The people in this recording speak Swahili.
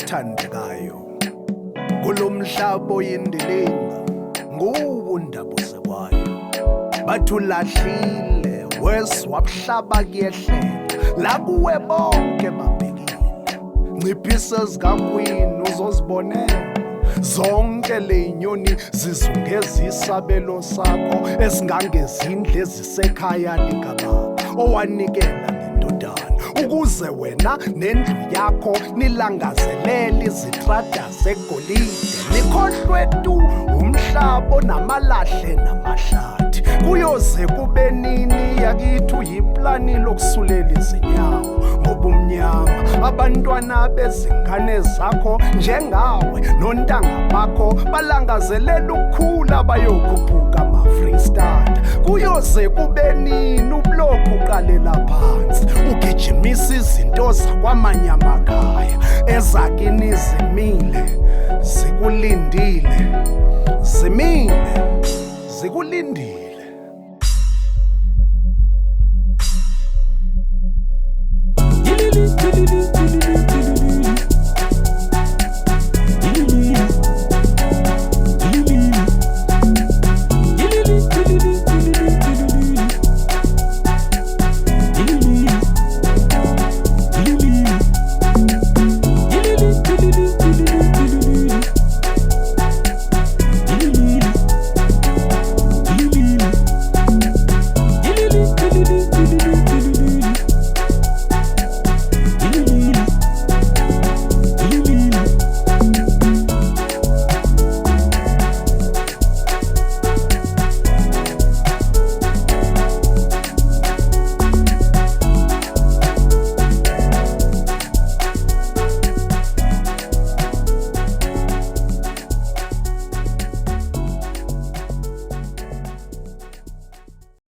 esithandekayo kulomhlaba oyindilinga nguwundabuze kwayo bathulahlile weswabuhlaba kuyehlela la kuwe bonke babhekile nciphisa zikakwini uzozibonela zonke lenyoni zizungeza isabelo sakho esingangezindle ezisekhaya likababa owanikela ngendodana ukuze wena nendlu yakho nilangazelele izitrada zegolide nikhohlwe tu umhlaba namalahle namahlathi kuyoze kube nini yakithi uyiplani lokusulela izinyawo ngoba umnyama abantwana bezingane zakho njengawe nontanga bakho balangazelela ukukhula bayokhuphuka ama-freestyle kuyoze kube nini ubulokhu uqalela phansi ugijimisa izinto zakwamanye amakhaya ezakini zimile zikulindile zimile zikulindile